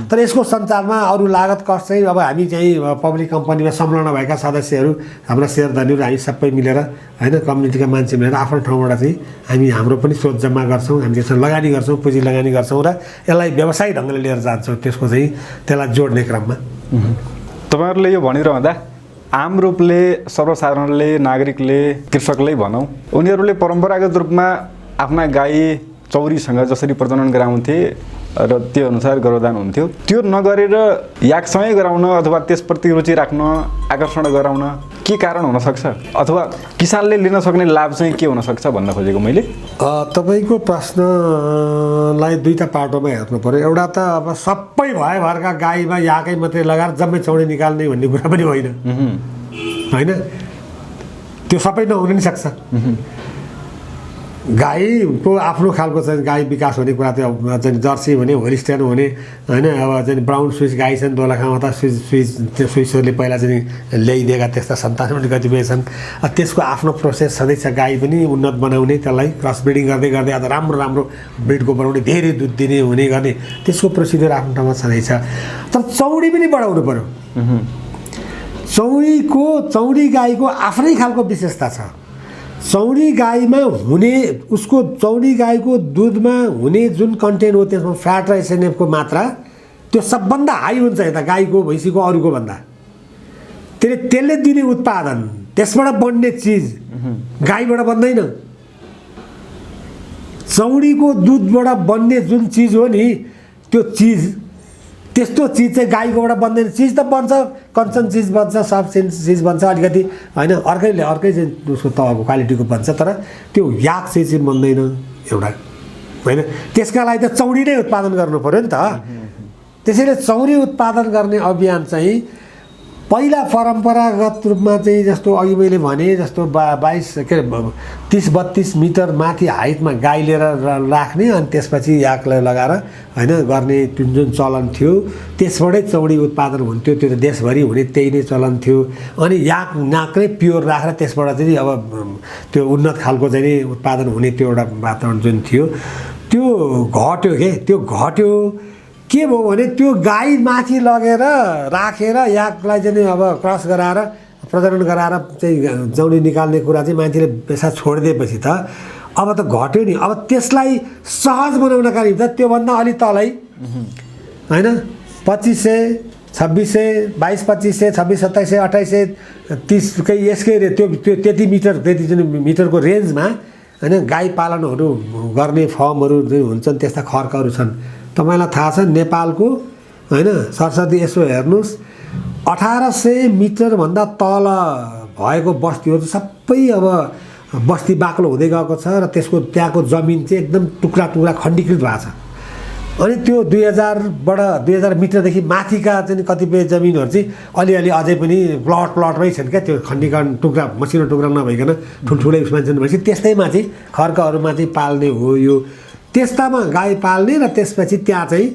तर यसको सञ्चालनमा अरू लागत कस्ट चाहिँ अब हामी चाहिँ पब्लिक कम्पनीमा संलग्न भएका सदस्यहरू, हाम्रा सेयरधनीहरू हामी सबै मिलेर होइन, कम्युनिटीका मान्छे मिलेर आफ्नो ठाउँबाट चाहिँ हामी हाम्रो पनि स्रोत जम्मा गर्छौँ, हामी त्यसमा लगानी गर्छौँ, पुँजी लगानी गर्छौँ र यसलाई व्यवसायिक ढङ्गले लिएर जान्छौँ। त्यसको चाहिँ त्यसलाई जोड्ने क्रममा तपाईँहरूले यो भनिरहँदा आम रूपले सर्वसाधारणले, नागरिकले, कृषकले भनौँ, उनीहरूले परम्परागत रूपमा आफ्ना गाई चौरीसँग जसरी प्रजनन गराउँथे र त्यो अनुसार गर्भधान हुन्थ्यो, त्यो नगरेर याकसँगै गराउन अथवा त्यसप्रति रुचि राख्न, आकर्षण गराउन के कारण हुनसक्छ? अथवा किसानले लिन सक्ने लाभ चाहिँ के हुनसक्छ भन्न खोजेको मैले। तपाईँको प्रश्नलाई दुईवटा पाटोमा हेर्नु पऱ्यो। एउटा त अब सबै भएभरका गाईमा याकै मात्रै लगाएर जम्मै चौडी निकाल्ने भन्ने कुरा पनि होइन होइन, त्यो सबै नहुन नि सक्छ। गाईको आफ्नो खालको चाहिँ गाई विकास हुने कुरा त्यो चाहिँ जर्सी हुने, होलिस्टाइन हुने होइन। अब चाहिँ ब्राउन स्विस गाई छन् दोलखामा त स्विसहरूले पहिला चाहिँ ल्याइदिएका त्यस्ता सन्तान पनि कतिपय छन्। त्यसको आफ्नो प्रोसेस छँदैछ। गाई पनि उन्नत बनाउने, त्यसलाई क्रस ब्रिडिङ गर्दै गर्दै अझ राम्रो राम्रो ब्रिडको बनाउने, धेरै दुध दिने हुने गर्ने, त्यसको प्रोसिड्युर आफ्नो ठाउँमा छँदैछ। तर चौडी पनि बढाउनु पऱ्यो। चौडी गाईको आफ्नै खालको विशेषता छ। चौडी गाईमा हुने उसको चौडी गाईको दुधमा हुने जुन कन्टेन्ट हो त्यसमा फ्याट र एसएनएफको मात्रा त्यो सबभन्दा हाई हुन्छ यता गाईको भैँसीको अरूको भन्दा। त्यसले दिने उत्पादन, त्यसबाट बन्ने चिज गाईबाट बन्दैन। चौडीको दुधबाट बन्ने जुन चिज हो नि त्यो चिज, त्यस्तो चिज चाहिँ गाईकोबाट बन्दैन। चिज त बन्छ, कञ्चन चिज बन्छ, सफ्ट चिज बन्छ अलिकति होइन, अर्कै चाहिँ उसको तहको क्वालिटीको बन्छ। तर त्यो याक चाहिँ बन्दैन एउटा होइन। त्यसका लागि त चौडी नै उत्पादन गर्नु पऱ्यो नि त। त्यसैले चौडी उत्पादन गर्ने अभियान चाहिँ पहिला परम्परागत रूपमा चाहिँ जस्तो अघि मैले भने जस्तो 30-32 मिटर माथि हाइटमा गाई लिएर राख्ने अनि त्यसपछि याकलाई लगाएर होइन गर्ने जुन चलन थियो त्यसबाटै चौडी उत्पादन हुन्थ्यो। त्यो त देशभरि हुने त्यही नै चलन थियो। अनि नाकै प्योर राखेर त्यसबाट चाहिँ अब त्यो उन्नत खालको चाहिँ उत्पादन हुने त्यो एउटा वातावरण जुन थियो त्यो घट्यो त्यो घट्यो। के भयो भने त्यो गाई माथि लगेर राखेर याकलाई चाहिँ अब क्रस गराएर प्रजनन गराएर चाहिँ जौडी निकाल्ने कुरा चाहिँ मान्छेले पेसा छोडिदिएपछि त अब त घट्यो नि। अब त्यसलाई सहज बनाउनका निम्ति त्योभन्दा अलि तलै होइन 2500, 2600, 2200, 2500, 2700, 2800, 30 यसकै त्यो त्यति जुन मिटरको रेन्जमा होइन गाई पालनहरू गर्ने फर्महरू जुन हुन्छन् त्यस्ता खर्कहरू छन्। तपाईँलाई थाहा छ नेपालको होइन सरस्वती यसो हेर्नुहोस् 1800 मिटरभन्दा तल भएको बस्तीहरू सबै अब बस्ती बाक्लो हुँदै गएको छ र त्यहाँको जमिन चाहिँ एकदम टुक्रा टुक्रा खण्डीकृत भएको छ। अनि त्यो 2000 मिटरदेखि माथिका चाहिँ कतिपय जमिनहरू चाहिँ अलिअलि अझै पनि प्लटमै छन् क्या। त्यो खण्डीकरण टुक्रा मसिनो टुक्रा नभइकन ठुल्ठुलै उसमा छन् भनेपछि त्यस्तैमा चाहिँ खर्कहरूमा चाहिँ पाल्ने हो यो। त्यस्तामा गाई पाल्ने र त्यसपछि त्यहाँ चाहिँ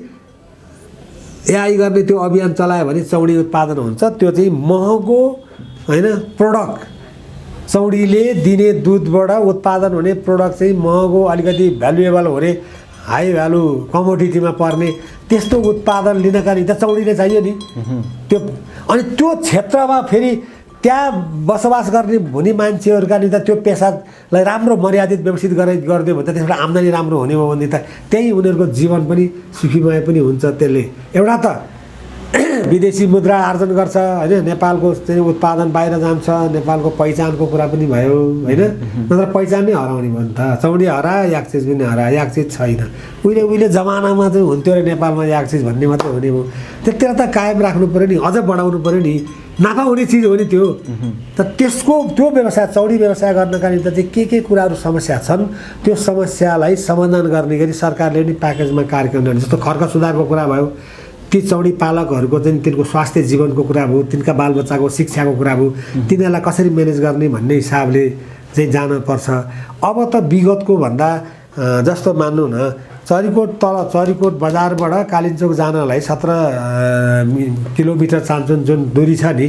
एआई गर्ने त्यो अभियान चलायो भने चौडी उत्पादन हुन्छ। त्यो चाहिँ महँगो होइन प्रोडक्ट चौडीले दिने दुधबाट उत्पादन हुने प्रोडक्ट चाहिँ महँगो अलिकति भ्यालुएबल हुने हाई भ्यालु कमोडिटीमा पर्ने त्यस्तो उत्पादन लिनका निम्ति चौडी नै चाहियो नि त्यो। अनि त्यो क्षेत्रमा फेरि त्यहाँ बसोबास गर्ने हुने मान्छेहरूका निम्ति त्यो पेसालाई राम्रो मर्यादित व्यवस्थित गरिदियो भने त त्यसबाट आम्दानी राम्रो हुने हो भने त त्यही उनीहरूको जीवन पनि सुखीमय पनि हुन्छ। त्यसले एउटा त विदेशी मुद्रा आर्जन गर्छ होइन नेपालको चाहिँ उत्पादन बाहिर जान्छ नेपालको पहिचानको कुरा पनि भयो होइन। नत्र पहिचान नै हराउने भयो नि त। चौडी हरायो याक चिज पनि हरायो याक चिज छैन। उहिले जमानामा चाहिँ हुन्थ्यो अरे नेपालमा याक चिज भन्ने मात्रै हुने भयो। त्यतिर त कायम राख्नु पऱ्यो नि अझ बढाउनु पऱ्यो नि नाफा हुने चिज हो नि त्यो। त त्यो व्यवसाय चौडी व्यवसाय गर्नका निम्ति चाहिँ के कुराहरू समस्या छन् त्यो समस्यालाई समाधान गर्ने गरी सरकारले पनि प्याकेजमा कार्यक्रम ल्याउने। जस्तो खर्क सुधारको कुरा भयो ती चौडी पालकहरूको चाहिँ तिनको स्वास्थ्य जीवनको कुरा भयो तिनका बालबच्चाको शिक्षाको कुरा भयो तिनीहरूलाई कसरी म्यानेज गर्ने भन्ने हिसाबले चाहिँ जानुपर्छ। अब त विगतको भन्दा जस्तो मान्नु न चरीकोट बजारबाट कालिम्पोङ जानलाई 17 किलोमिटर जुन दूरी छ नि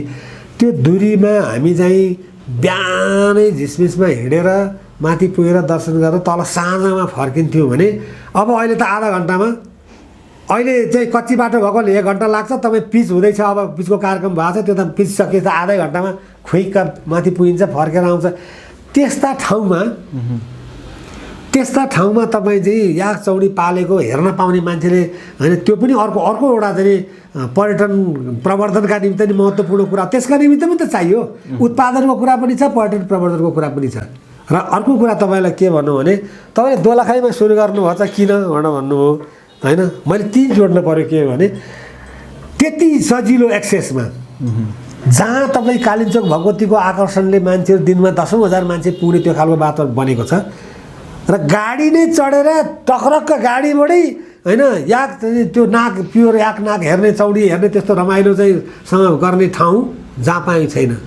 त्यो दूरीमा हामी चाहिँ बिहानै झिसमिसमा हिँडेर माथि पुगेर दर्शन गरेर तल साँझमा फर्किन्थ्यौँ भने अब अहिले त आधा घन्टामा अहिले चाहिँ कच्ची बाटो भएकोले 1 घन्टा लाग्छ। तपाईँ पिच हुँदैछ अब पिचको कार्यक्रम भएको छ त्यो त पिच सकिएछ आधै घन्टामा खुइक्क माथि पुगिन्छ फर्केर आउँछ। त्यस्ता ठाउँमा तपाईँ चाहिँ याक चौडी पालेको हेर्न पाउने मान्छेले होइन त्यो पनि अर्को एउटा चाहिँ पर्यटन प्रवर्धनका निम्ति नि महत्त्वपूर्ण कुरा त्यसका निमित्त पनि त चाहियो। उत्पादनको कुरा पनि छ पर्यटन प्रवर्धनको कुरा पनि छ। र अर्को कुरा तपाईँलाई के भन्नु भने तपाईँले दोलखाइमा सुरु गर्नुभएको छ किन भनेर भन्नुभयो होइन। मैले ती जोड्नु पऱ्यो के भने त्यति सजिलो एक्सेसमा जहाँ तपाईँ कालिम्पोङ भगवतीको आकर्षणले मान्छेहरू दिनमा 10,000 मान्छे पुग्ने त्यो खालको वातावरण बनेको छ र गाडी नै चढेर टक्रक्क गाडीबाटै होइन याक त्यो नाक प्योर याक नाक हेर्ने चौडी हेर्ने त्यस्तो रमाइलो चाहिँ सँग गर्ने ठाउँ जहाँ पाइ छैन।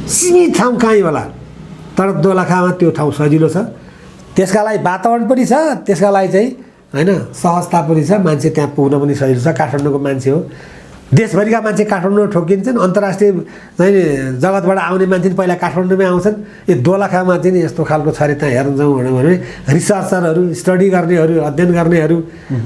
सीमित ठाउँ कहीँ होला तर दोलखामा त्यो ठाउँ सजिलो छ। त्यसका लागि वातावरण पनि छ त्यसका लागि चाहिँ होइन सहजता पनि छ मान्छे त्यहाँ पुग्न पनि सजिलो छ। काठमाडौँको मान्छे हो देशभरिका मान्छे काठमाडौँ ठोकिन्छन् अन्तर्राष्ट्रिय चाहिँ जगतबाट आउने मान्छे पहिला काठमाडौँमै आउँछन्। यो दोलखामा चाहिँ यस्तो खालको छ अरे त्यहाँ हेर्न जाउँ भने रिसर्चरहरू स्टडी गर्नेहरू अध्ययन गर्नेहरू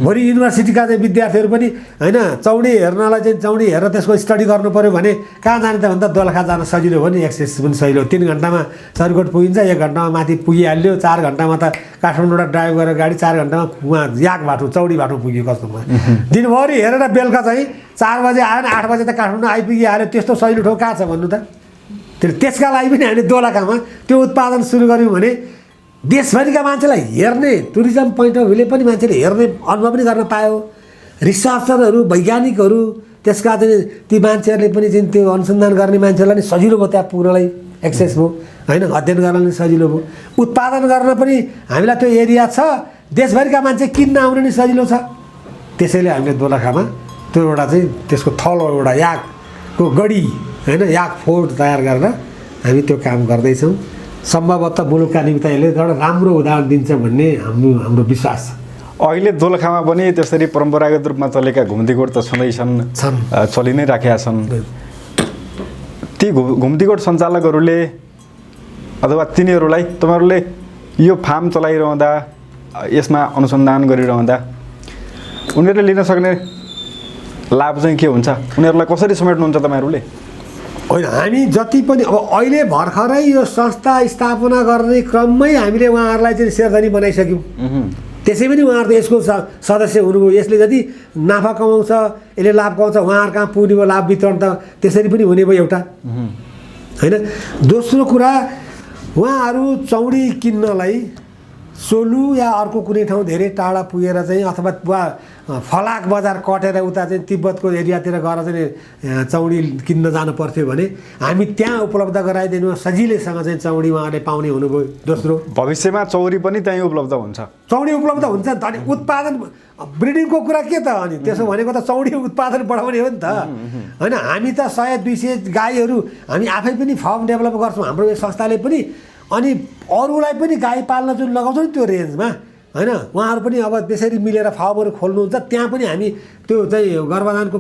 भोलि युनिभर्सिटीका चाहिँ विद्यार्थीहरू पनि होइन चौडी हेर्नलाई चाहिँ चौडी हेरेर त्यसको स्टडी गर्नु पऱ्यो भने कहाँ जाने त भन्दा दोलखा जान सजिलो हो नि एक्सेस पनि सजिलो। 3 घन्टामा चरीकोट पुगिन्छ 1 घन्टामा माथि पुगिहाल्यो 4 घन्टामा त काठमाडौँबाट ड्राइभ गरेर गाडी 4 घन्टामा उहाँ याक बाटो चौडी बाटो पुग्यो कस्तोमा। दिनभरि हेरेर बेलुका चाहिँ 4 बजे आयो नि 8 बजे त काठमाडौँ आइपुगिहाल्यो त्यस्तो सजिलो ठाउँ कहाँ छ भन्नु त। त्यसका लागि पनि हामीले दोलखामा त्यो उत्पादन सुरु गऱ्यौँ भने देशभरिका मान्छेलाई हेर्ने टुरिज्म पोइन्ट अफ भ्यूले पनि मान्छेले हेर्ने अनुभव पनि गर्न पायो। रिसर्चरहरू वैज्ञानिकहरू त्यसका चाहिँ ती मान्छेहरूले पनि चाहिँ त्यो अनुसन्धान गर्ने मान्छेलाई नि सजिलो भयो त्यहाँ पुग्नलाई एक्सेस भयो होइन अध्ययन गर्न पनि सजिलो भयो। उत्पादन गर्न पनि हामीलाई त्यो एरिया छ देशभरिका मान्छे किन्न आउन नि सजिलो छ। त्यसैले हामीले दोलखामा त्यो एउटा चाहिँ त्यसको थलो एउटा याकको गढी होइन याक फोर्ड तयार गरेर हामी त्यो काम गर्दैछौँ। सम्भवतः मुलुकका निमित्त यसले एउटा राम्रो उदाहरण दिन्छ भन्ने हाम्रो विश्वास छ। अहिले दोलखामा पनि त्यसरी परम्परागत रूपमा चलेका घुम्तीगोठ त छँदैछन्, चलि नै राखेका छन्। ती घुम्तीगोठ सञ्चालकहरूले अथवा तिनीहरूलाई तपाईँहरूले यो फार्म चलाइरहँदा, यसमा अनुसन्धान गरिरहँदा उनीहरूले लिन सक्ने लाभ चाहिँ के हुन्छ, उनीहरूलाई कसरी समेट्नुहुन्छ तपाईँहरूले? होइन, हामी जति पनि अब अहिले भर्खरै यो संस्था स्थापना गर्ने क्रममै हामीले उहाँहरूलाई चाहिँ शेरधनी बनाइसक्यौँ। त्यसै पनि उहाँहरू त यसको सदस्य हुनुभयो। यसले जति नाफा कमाउँछ, यसले लाभ कमाउँछ, उहाँहरू कहाँ पुग्ने भयो लाभ वितरण त त्यसरी पनि हुने भयो एउटा, होइन। दोस्रो कुरा, उहाँहरू चौडी किन्नलाई सोलु या अर्को कुनै ठाउँ धेरै टाढा पुगेर चाहिँ अथवा वा फलाक बजार कटेर उता चाहिँ तिब्बतको एरियातिर गएर चाहिँ चौडी किन्न जानु पर्थ्यो भने हामी त्यहाँ उपलब्ध गराइदिनु सजिलैसँग चाहिँ चौडी उहाँले पाउने हुनुभयो। दोस्रो, भविष्यमा चौरी पनि त्यहीँ उपलब्ध हुन्छ। चौडी उपलब्ध हुन्छ अनि उत्पादन ब्रिडिङको कुरा के त, अनि त्यसो भनेको त चौडी उत्पादन बढाउने हो नि त, होइन। हामी त 100-200 गाईहरू हामी आफै पनि फर्म डेभलप गर्छौँ हाम्रो यो संस्थाले पनि, अनि अरूलाई पनि गाई पाल्न जुन लगाउँछौँ नि त्यो रेन्जमा, होइन। उहाँहरू पनि अब त्यसरी मिलेर फार्महरू खोल्नुहुन्छ, त्यहाँ पनि हामी त्यो चाहिँ गर्भधानको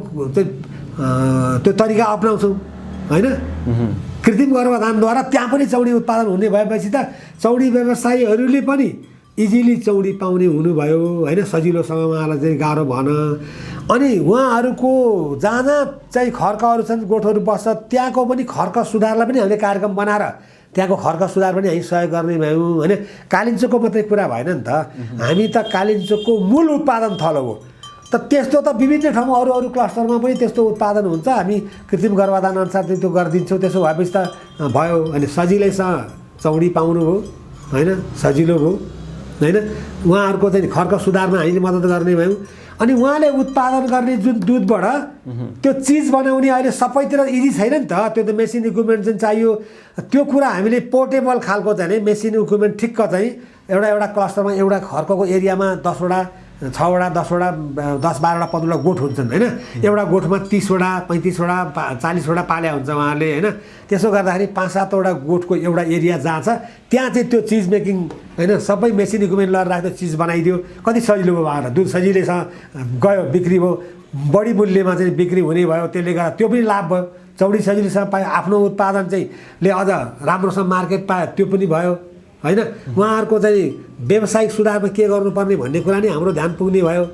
त्यो तरिका अप्नाउँछौँ, होइन। कृत्रिम गर्भधानद्वारा त्यहाँ पनि चौडी उत्पादन हुने भएपछि त चौडी व्यवसायीहरूले पनि इजिली चौडी पाउने हुनुभयो, होइन। सजिलोसँग उहाँलाई चाहिँ गाह्रो भन। अनि उहाँहरूको जहाँ जहाँ चाहिँ खर्कहरू छन्, गोठहरू बस्छ, त्यहाँको पनि खर्क सुधारलाई पनि हामीले कार्यक्रम बनाएर त्यहाँको खर्क सुधार पनि हामी सहयोग गर्ने भयौँ, होइन। कालिम्पोङको मात्रै कुरा भएन नि त, हामी त कालिम्पोङको मूल उत्पादन थलो हो त। त्यस्तो त विभिन्न ठाउँमा अरू क्लस्टरमा पनि त्यस्तो उत्पादन हुन्छ। हामी कृत्रिम गर्भधान अनुसार त्यो गरिदिन्छौँ। त्यसो भएपछि त भयो, अनि सजिलैसँग चौडी पाउनुभयो, होइन, सजिलो भयो, होइन। उहाँहरूको चाहिँ खर्क सुधारमा हामीले मद्दत गर्ने भयौँ। अनि उहाँले उत्पादन गर्ने जुन दुधबाट त्यो चिज बनाउने अहिले सबैतिर इजी छैन नि त, त्यो त मेसिन इक्विपमेन्ट चाहिँ चाहियो। त्यो कुरा हामीले पोर्टेबल खालको चाहिँ मेसिन इक्विपमेन्ट ठिक्क चाहिँ एउटा क्लस्टरमा एउटा खर्कको एरियामा 10वटा 6वटा 10वटा 10-12वटा 15वटा गोठ हुन्छन्, होइन। एउटा गोठमा 30वटा 35वटा 40वटा पाल्या हुन्छ उहाँहरूले, होइन। त्यसो गर्दाखेरि 5-7वटा गोठको एउटा एरिया जहाँ छ त्यहाँ चाहिँ त्यो चिज मेकिङ, होइन, सबै मेसिन इक्विपमेन्ट लगाएर राख्दा चिज बनाइदियो। कति सजिलो भयो उहाँहरूलाई, दुध सजिलैसँग गयो, बिक्री भयो, बढी मूल्यमा चाहिँ बिक्री हुने भयो। त्यसले गर्दा त्यो पनि लाभ भयो। चौडी सजिलैसँग पायो, आफ्नो उत्पादन चाहिँ ले अझ राम्रोसँग मार्केट पायो, त्यो पनि भयो, होइन। उहाँहरूको चाहिँ व्यावसायिक सुधारमा के गर्नुपर्ने भन्ने कुरा नै हाम्रो ध्यान पुग्ने भयो।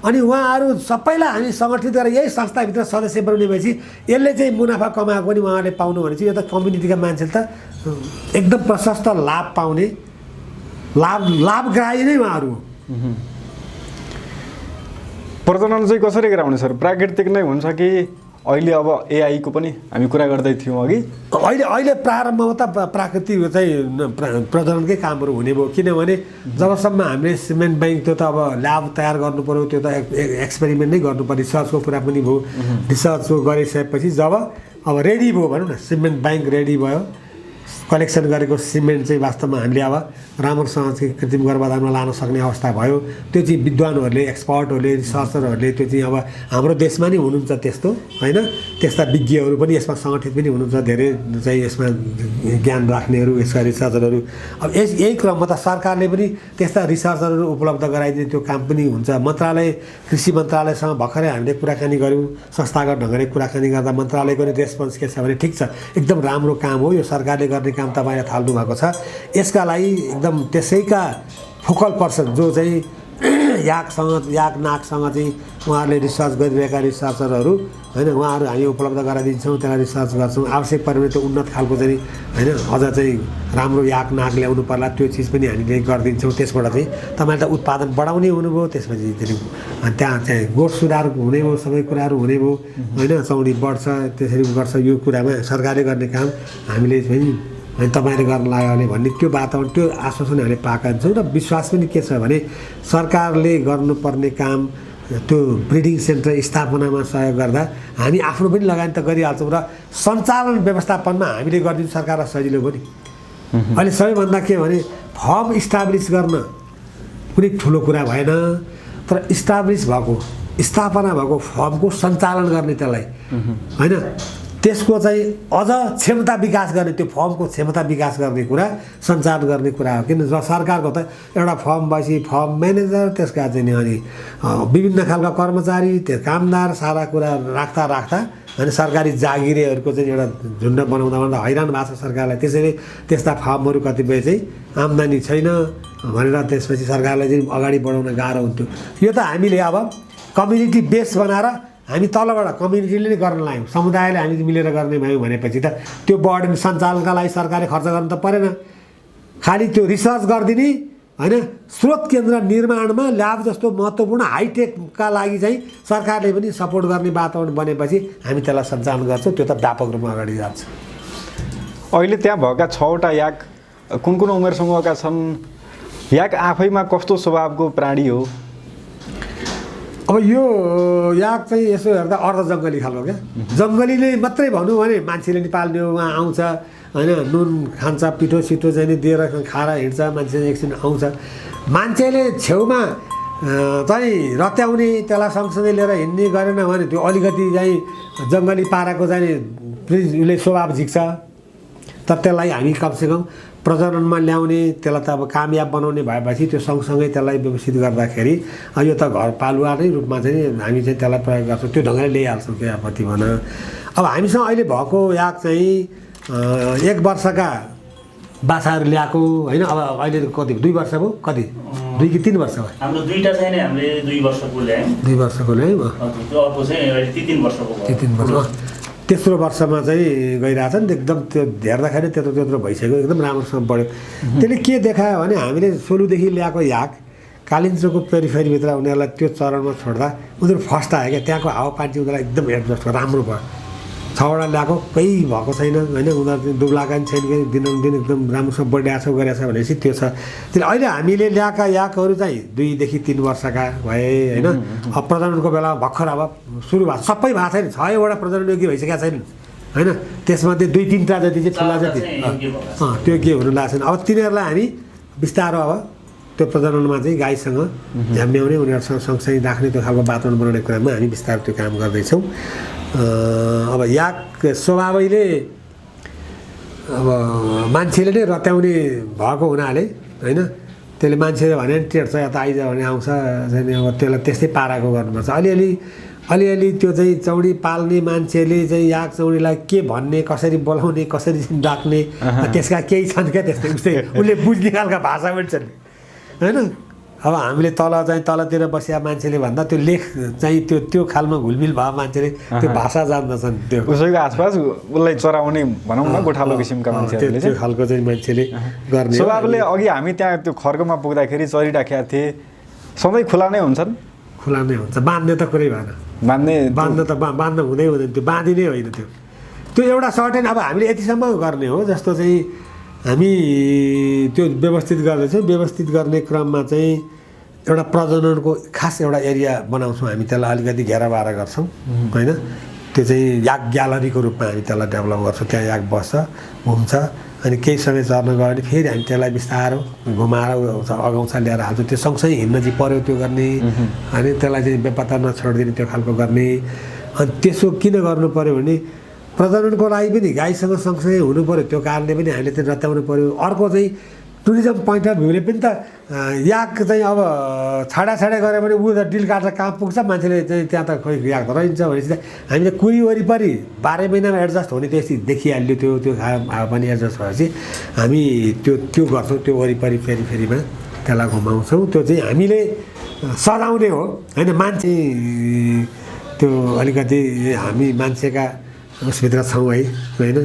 अनि उहाँहरू सबैलाई हामी सङ्गठित गरेर यही संस्थाभित्र सदस्य बनाउने भएपछि यसले चाहिँ मुनाफा कमाएको पनि उहाँहरूले पाउनु भनेपछि यो त कम्युनिटीका मान्छेले त एकदम प्रशस्त लाभ पाउने लाभग्राही नै उहाँहरू हो। प्रजनन चाहिँ कसरी गराउने सर? प्राकृतिक नै हुन्छ कि अहिले अब एआईको पनि हामी कुरा गर्दै थियौँ अघि? अहिले प्रारम्भमा त प्राकृतिक चाहिँ प्रजननकै कामहरू हुने भयो। किनभने जबसम्म हामीले सिमेन्ट ब्याङ्क त्यो त अब ल्याब तयार गर्नु पऱ्यो, त्यो त एक्सपेरिमेन्ट नै गर्नुपर्ने रिसर्चको कुरा पनि भयो। रिसर्चको गरिसकेपछि जब अब रेडी भयो भनौँ न, सिमेन्ट ब्याङ्क रेडी भयो, कलेक्सन गरेको सिमेन्ट चाहिँ वास्तवमा हामीले अब राम्रोसँग चाहिँ कृत्रिम गर्भधानमा लान सक्ने अवस्था भयो। त्यो चाहिँ विद्वानहरूले, एक्सपर्टहरूले, रिसर्चरहरूले त्यो चाहिँ अब हाम्रो देशमा नै हुनुहुन्छ त्यस्तो, होइन। त्यस्ता विज्ञहरू पनि यसमा सङ्गठित पनि हुनुहुन्छ, धेरै चाहिँ यसमा ज्ञान राख्नेहरू, यसका रिसर्चरहरू। अब यही क्रममा त सरकारले पनि त्यस्ता रिसर्चरहरू उपलब्ध गराइदिने त्यो काम पनि हुन्छ। मन्त्रालय, कृषि मन्त्रालयसँग भर्खरै हामीले कुराकानी गऱ्यौँ। संस्थागत ढङ्गले कुराकानी गर्दा मन्त्रालयको नि रेस्पोन्स के छ भने ठिक छ, एकदम राम्रो काम हो, यो सरकारले गर्ने काम तपाईँले थाल्नु भएको छ। यसका लागि एकदम त्यसैका फोकल पर्सन जो चाहिँ याक नाकसँग चाहिँ उहाँहरूले रिसर्च गरिरहेका रिसर्चरहरू, होइन, उहाँहरू हामी उपलब्ध गराइदिन्छौँ, त्यसलाई रिसर्च गर्छौँ। आवश्यक पऱ्यो भने त्यो उन्नत खालको चाहिँ, होइन, अझ चाहिँ राम्रो याक नाक ल्याउनु पर्ला, त्यो चिज पनि हामीले गरिदिन्छौँ। त्यसबाट चाहिँ तपाईँले त उत्पादन बढाउने हुनुभयो, त्यसपछि त्यहाँ चाहिँ गोठ सुधार हुने भयो, सबै कुराहरू हुने भयो, होइन। चौडी बढ्छ, त्यसरी गर्छ। यो कुरामा सरकारले गर्ने काम हामीले चाहिँ तपाईँले गर्न लाग्यो भने भन्ने त्यो वातावरण, त्यो आश्वासन हामीले पाएका छौँ। र विश्वास पनि के छ भने सरकारले गर्नुपर्ने काम, त्यो ब्रिडिङ सेन्टर स्थापनामा सहयोग गर्दा हामी आफ्नो पनि लगानी त गरिहाल्छौँ र सञ्चालन व्यवस्थापनमा हामीले गरिदिनु सरकारलाई सजिलो भयो नि। अहिले सबैभन्दा के भने फर्म इस्टाब्लिस गर्न कुनै ठुलो कुरा भएन, तर इस्टाब्लिस भएको, स्थापना भएको फर्मको सञ्चालन गर्ने, त्यसलाई, होइन, त्यसको चाहिँ अझ क्षमता विकास गर्ने, त्यो फर्मको क्षमता विकास गर्ने कुरा, सञ्चालन गर्ने कुरा हो। किन सरकारको त एउटा फर्म भएपछि फर्म म्यानेजर, त्यसका चाहिँ नि अनि विभिन्न खालका कर्मचारी, त्यो कामदार, सारा कुरा राख्दा अनि सरकारी जागिरेहरूको चाहिँ एउटा झुन्ड बनाउँदा हैरान भएको छ सरकारलाई। त्यसैले त्यस्ता फर्महरू कतिपय चाहिँ आम्दानी छैन भनेर त्यसपछि सरकारलाई चाहिँ अगाडि बढाउन गाह्रो हुन्थ्यो। यो त हामीले अब कम्युनिटी बेस बनाएर हामी तलबाट कम्युनिटीले नै गर्न लाग्यौँ, समुदायले हामी मिलेर गर्ने भयौँ भनेपछि त त्यो बर्डन सञ्चालनका लागि सरकारले खर्च गर्नु त परेन। खालि त्यो रिसर्च गरिदिने होइन, स्रोत केन्द्र निर्माणमा ल्याब जस्तो महत्त्वपूर्ण हाइटेकका लागि चाहिँ सरकारले पनि सपोर्ट गर्ने वातावरण बनेपछि हामी त्यसलाई सञ्चालन गर्छौँ। त्यो त व्यापक रूपमा अगाडि जान्छ। अहिले त्यहाँ भएका 6वटा याक कुन कुन उमेर समूहका छन्? याक आफैमा कस्तो स्वभावको प्राणी हो? अब यो याक चाहिँ यसो हेर्दा अर्ध जङ्गली खालको क्या, जङ्गली नै मात्रै भनौँ भने मान्छेले नि पाल्ने हो, उहाँ आउँछ होइन, नुन खान्छ, पिठो सिठो चाहिँ दिएर खाएर हिँड्छ, मान्छे एकछिन आउँछ। मान्छेले छेउमा चाहिँ रत्याउने, त्यसलाई सँगसँगै लिएर हिँड्ने गरेन भने त्यो अलिकति चाहिँ जङ्गली पाराको चाहिँ उसले स्वभाव झिक्छ। तर त्यसलाई हामी कमसेकम प्रजननमा ल्याउने, त्यसलाई त अब कामयाब बनाउने भएपछि त्यो सँगसँगै त्यसलाई व्यवस्थित गर्दाखेरि यो त घरपालुवा नै रूपमा चाहिँ हामी चाहिँ त्यसलाई प्रयोग गर्छौँ, त्यो ढङ्गले ल्याइहाल्छौँ। क्या आपत्ति भन। अब हामीसँग अहिले भएको याक चाहिँ 1 वर्षका बाछाहरू ल्याएको होइन। अब अहिले कति 2 वर्ष भयो, कति 2 कि 3 वर्ष भयो? हाम्रो दुईटा चाहिँ हामीले 2 वर्षको ल्यायौँ। 2 वर्षको ल्यायौँ। त्यो अर्को चाहिँ अहिले 3 वर्षको भयो। 3 वर्ष। तेस्रो वर्षमा चाहिँ गइरहेछ नि, एकदम त्यो हेर्दाखेरि त्यत्रो भइसक्यो, एकदम राम्रोसँग बढ्यो। त्यसले के देखायो भने हामीले सोलुदेखि ल्याएको याक कालिन्चोको पेरिफेरीभित्र उनीहरूलाई त्यो चरणमा छोड्दा उनीहरू फर्स्ट आयो क्या। त्यहाँको हावापानी चाहिँ उनीहरूलाई एकदम एडजस्ट राम्रो भयो। 6वटा ल्याएको केही भएको छैन होइन, उनीहरू चाहिँ दुब्लाका पनि छैन कि दिनदिन एकदम राम्रोसँग बढिरहेछ गरेछ भनेपछि त्यो छ। त्यसले अहिले हामीले ल्याएका याकहरू चाहिँ 2 देखि 3 वर्षका भए होइन। अब प्रजननको बेला भर्खर अब सुरु भएको सबै भएको छैन, 6वटा प्रजनन योग्य भइसकेका छैनन् होइन। त्यसमध्ये 2-3टा जति चाहिँ ठुला जति त्यो के हुनु लाग्छ। अब तिनीहरूलाई हामी बिस्तारो अब त्यो प्रजननमा चाहिँ गाईसँग झ्याम्याउने, उनीहरूसँग सँगसँगै राख्ने त्यो खालको वातावरण बनाउने कुरामा हामी बिस्तारै त्यो काम गर्दैछौँ। अब याक स्वभावैले अब मान्छेले नै रत्याउने भएको हुनाले होइन, त्यसले मान्छेले भने टेर्छ, यता आइज भने आउँछ, अब त्यसलाई त्यस्तै पाराको गर्नुपर्छ। अलिअलि त्यो चाहिँ चौडी पाल्ने मान्छेले चाहिँ याक चौडीलाई के भन्ने, कसरी बोलाउने, कसरी डाक्ने, त्यसका केही छन् क्या त्यस्तै उस्तै उसले बुझ्ने खालका भाषा पनि छन् होइन। अब हामीले तलतिर बसिया मान्छेले भन्दा त्यो लेख चाहिँ त्यो खालमा घुलमिल भयो मान्छेले त्यो भाषा जान्दछन्। त्यो उसैको आसपास उसलाई चराउने भनौँ न गोठालो किसिमका मान्छेहरूले त्यो खालको चाहिँ मान्छेले गर्ने स्वभावले। अघि हामी त्यहाँ त्यो खर्गमा पुग्दाखेरि चरिराखेका थिए, सधैँ खुला नै हुन्छन्? खुला नै हुन्छ, बाँध्ने त कुरै भएन। बाँध्न हुँदै हुँदैन, त्यो बाँधिनै होइन। त्यो एउटा सर्टेन अब हामीले यतिसम्म गर्ने हो। जस्तो चाहिँ हामी त्यो व्यवस्थित गर्दैछौँ, व्यवस्थित गर्ने क्रममा चाहिँ एउटा प्रजननको खास एउटा एरिया बनाउँछौँ हामी, त्यसलाई अलिकति घेराबारा गर्छौँ होइन। त्यो चाहिँ याक ग्यालरीको रूपमा हामी त्यसलाई डेभलप गर्छौँ। त्यहाँ याक बस्छ, घुम्छ, अनि केही समय चर्न गयो भने फेरि हामी त्यसलाई बिस्तारो घुमाएर अगाउँछ ल्याएर हाल्छौँ। त्यो सँगसँगै हिँड्न चाहिँ पऱ्यो त्यो गर्ने, अनि त्यसलाई चाहिँ बेपत्ता नछोडिदिने त्यो खालको गर्ने। अनि त्यसो किन गर्नु पऱ्यो भने प्रजननको लागि पनि गाईसँग सँगसँगै हुनु पऱ्यो, त्यो कारणले पनि हामीले त्यो रत्याउनु पऱ्यो। अर्को चाहिँ टुरिज्म पोइन्ट अफ भ्यूले पनि त याक चाहिँ अब छाडा गऱ्यो भने ऊ त डिल काटेर कहाँ पुग्छ, मान्छेले चाहिँ त्यहाँ त खोइ याक त रहन्छ भनेपछि त हामीले कुरी वरिपरि 12 महिनामा एडजस्ट हुने त्यस्तै देखिहाल्यो। त्यो हावापानी एडजस्ट भएपछि हामी त्यो गर्छौँ, त्यो वरिपरि फेरिमा त्यसलाई घुमाउँछौँ। त्यो चाहिँ हामीले सजाउने हो होइन, मान्छे त्यो अलिकति हामी मान्छेका उसभित्र छौँ है होइन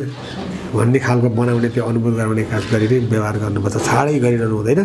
भन्ने खालको बनाउने, त्यो अनुभूत गराउने खास गरी नै व्यवहार गर्नुपर्छ, छाडै गरिरहनु हुँदैन।